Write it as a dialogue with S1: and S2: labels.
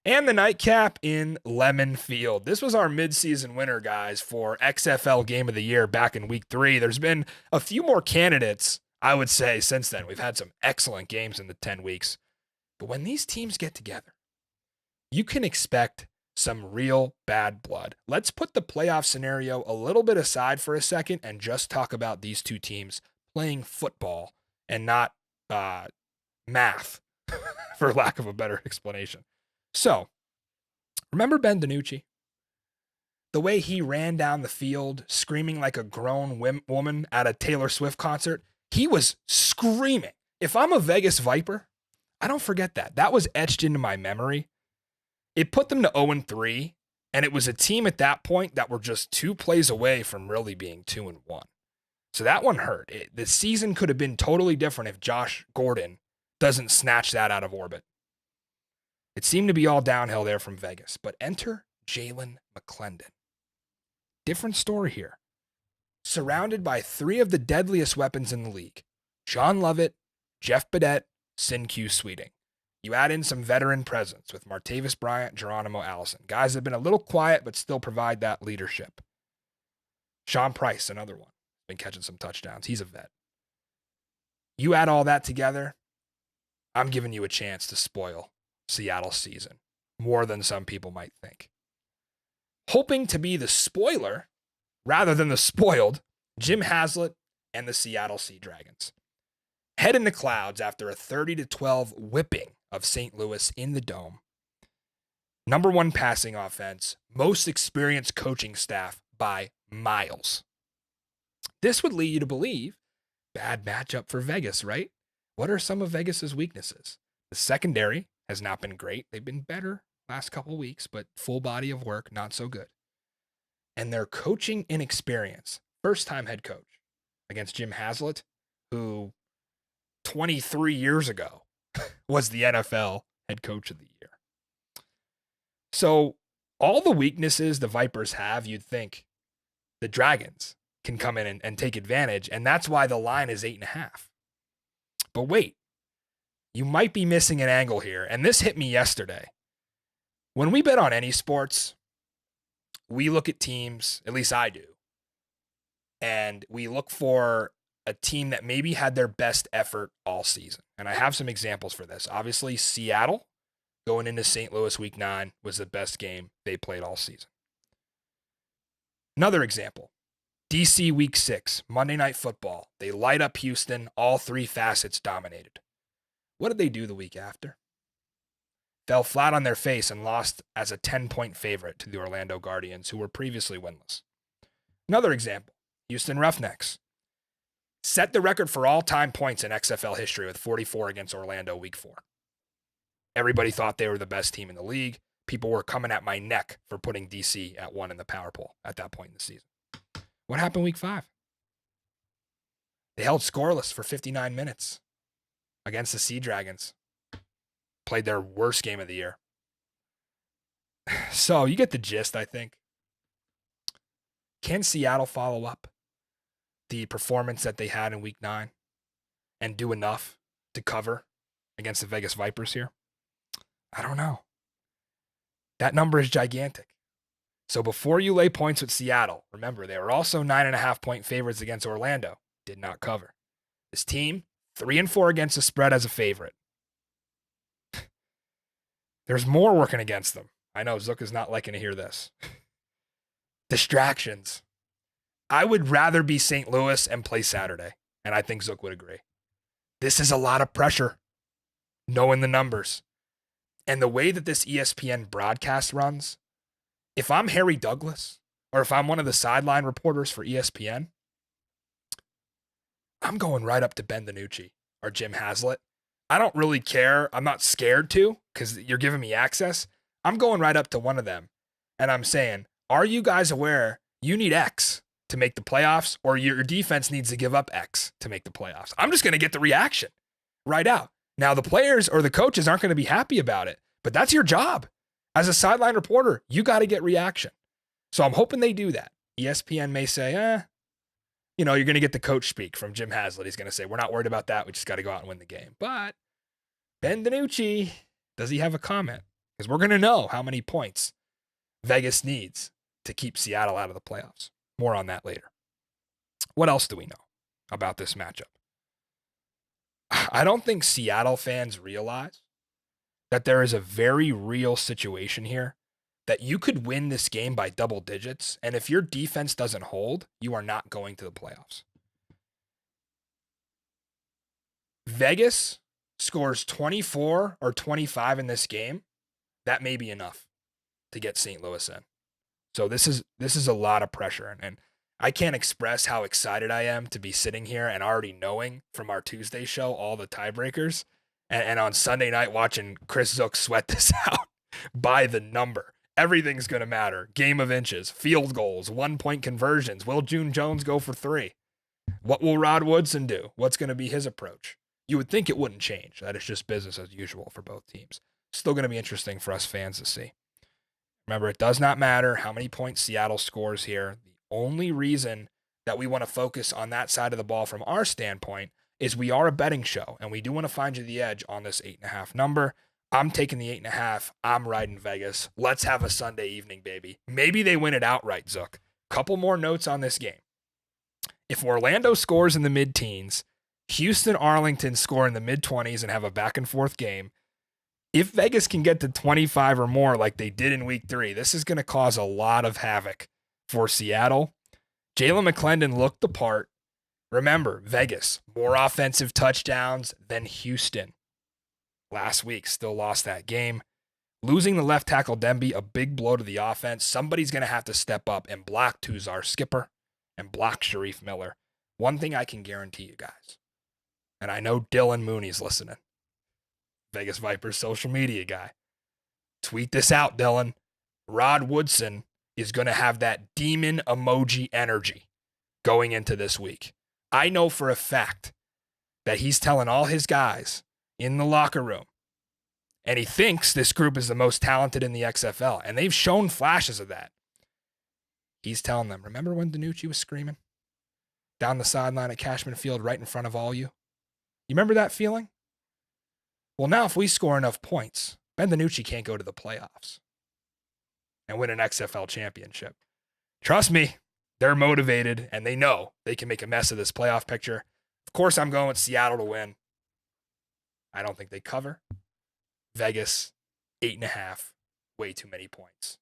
S1: And the nightcap in Lemon Field. This was our midseason winner, guys, for XFL Game of the Year back in week 3. There's been a few more candidates, I would say, since then. We've had some excellent games in the 10 weeks. But when these teams get together, you can expect some real bad blood. Let's put the playoff scenario a little bit aside for a second and just talk about these two teams playing football and not math, for lack of a better explanation. So, remember Ben DiNucci? The way he ran down the field screaming like a grown woman at a Taylor Swift concert? He was screaming. If I'm a Vegas Viper, I don't forget that. That was etched into my memory. It put them to 0-3, and it was a team at that point that were just 2 plays away from really being 2-1. So that one hurt. The season could have been totally different if Josh Gordon doesn't snatch that out of orbit. It seemed to be all downhill there from Vegas, but enter Jalen McClendon. Different story here. Surrounded by 3 of the deadliest weapons in the league, John Lovett, Jeff Badette, Sin-Q Sweeting. You add in some veteran presence with Martavis Bryant, Geronimo Allison. Guys have been a little quiet, but still provide that leadership. Sean Price, another one, been catching some touchdowns. He's a vet. You add all that together, I'm giving you a chance to spoil Seattle's season more than some people might think. Hoping to be the spoiler rather than the spoiled, Jim Haslett and the Seattle Sea Dragons head in the clouds after a 30-12 whipping of St. Louis in the Dome. Number 1 passing offense, most experienced coaching staff by miles. This would lead you to believe bad matchup for Vegas, right? What are some of Vegas's weaknesses? The secondary has not been great. They've been better last couple of weeks, but full body of work, not so good. And their coaching inexperience, first-time head coach against Jim Haslett, who 23 years ago was the NFL head coach of the year. So all the weaknesses the Vipers have, you'd think the Dragons can come in and take advantage, and that's why the line is 8.5. But wait, you might be missing an angle here, and this hit me yesterday. When we bet on any sports, we look at teams, at least I do, and we look for a team that maybe had their best effort all season. And I have some examples for this. Obviously, Seattle going into St. Louis week 9 was the best game they played all season. Another example, DC week 6, Monday Night Football. They light up Houston, all 3 facets dominated. What did they do the week after? Fell flat on their face and lost as a 10-point favorite to the Orlando Guardians, who were previously winless. Another example, Houston Roughnecks. Set the record for all-time points in XFL history with 44 against Orlando week 4. Everybody thought they were the best team in the league. People were coming at my neck for putting DC at 1 in the power poll at that point in the season. What happened week 5? They held scoreless for 59 minutes against the Sea Dragons. Played their worst game of the year. So you get the gist, I think. Can Seattle follow up the performance that they had in week 9 and do enough to cover against the Vegas Vipers here? I don't know. That number is gigantic. So before you lay points with Seattle, remember, they were also 9.5-point favorites against Orlando. Did not cover. This team, 3-4 against the spread as a favorite. There's more working against them. I know Zook is not liking to hear this. Distractions. I would rather be St. Louis and play Saturday, and I think Zook would agree. This is a lot of pressure, knowing the numbers. And the way that this ESPN broadcast runs, if I'm Harry Douglas, or if I'm one of the sideline reporters for ESPN, I'm going right up to Ben DiNucci or Jim Haslett. I don't really care. I'm not scared to, because you're giving me access. I'm going right up to one of them, and I'm saying, are you guys aware you need X to make the playoffs, or your defense needs to give up X to make the playoffs? I'm just going to get the reaction right out. Now, the players or the coaches aren't going to be happy about it, but that's your job. As a sideline reporter, you got to get reaction. So I'm hoping they do that. ESPN may say, you're going to get the coach speak from Jim Haslett. He's going to say, we're not worried about that. We just got to go out and win the game. But Ben DiNucci, does he have a comment? because we're going to know how many points Vegas needs to keep Seattle out of the playoffs. More on that later. What else do we know about this matchup? I don't think Seattle fans realize that there is a very real situation here that you could win this game by double digits, and if your defense doesn't hold, you are not going to the playoffs. Vegas scores 24 or 25 in this game, that may be enough to get St. Louis in. So this is a lot of pressure, and I can't express how excited I am to be sitting here and already knowing from our Tuesday show all the tiebreakers, and on Sunday night watching Chris Zook sweat this out by the number. Everything's going to matter. Game of inches, field goals, 1-point conversions. Will June Jones go for 3? What will Rod Woodson do? What's going to be his approach? You would think it wouldn't change, that it's just business as usual for both teams. Still going to be interesting for us fans to see. Remember, it does not matter how many points Seattle scores here. The only reason that we want to focus on that side of the ball from our standpoint is we are a betting show, and we do want to find you the edge on this 8.5 number. I'm taking the 8.5. I'm riding Vegas. Let's have a Sunday evening, baby. Maybe they win it outright, Zook. Couple more notes on this game. If Orlando scores in the mid-teens, Houston, Arlington score in the mid-20s and have a back-and-forth game, if Vegas can get to 25 or more like they did in week 3, this is going to cause a lot of havoc for Seattle. Jalen McClendon looked the part. Remember, Vegas, more offensive touchdowns than Houston. Last week, still lost that game. Losing the left tackle Demby, a big blow to the offense. Somebody's going to have to step up and block Tuzar Skipper and block Sharif Miller. One thing I can guarantee you guys, and I know Dylan Mooney's listening, Vegas Vipers social media guy. Tweet this out, Dylan. Rod Woodson is going to have that demon emoji energy going into this week. I know for a fact that he's telling all his guys in the locker room, and he thinks this group is the most talented in the XFL, and they've shown flashes of that. He's telling them, remember when DiNucci was screaming down the sideline at Cashman Field right in front of all you? You remember that feeling? Well, now if we score enough points, Ben DiNucci can't go to the playoffs and win an XFL championship. Trust me, they're motivated, and they know they can make a mess of this playoff picture. Of course, I'm going with Seattle to win. I don't think they cover. Vegas, 8.5, way too many points.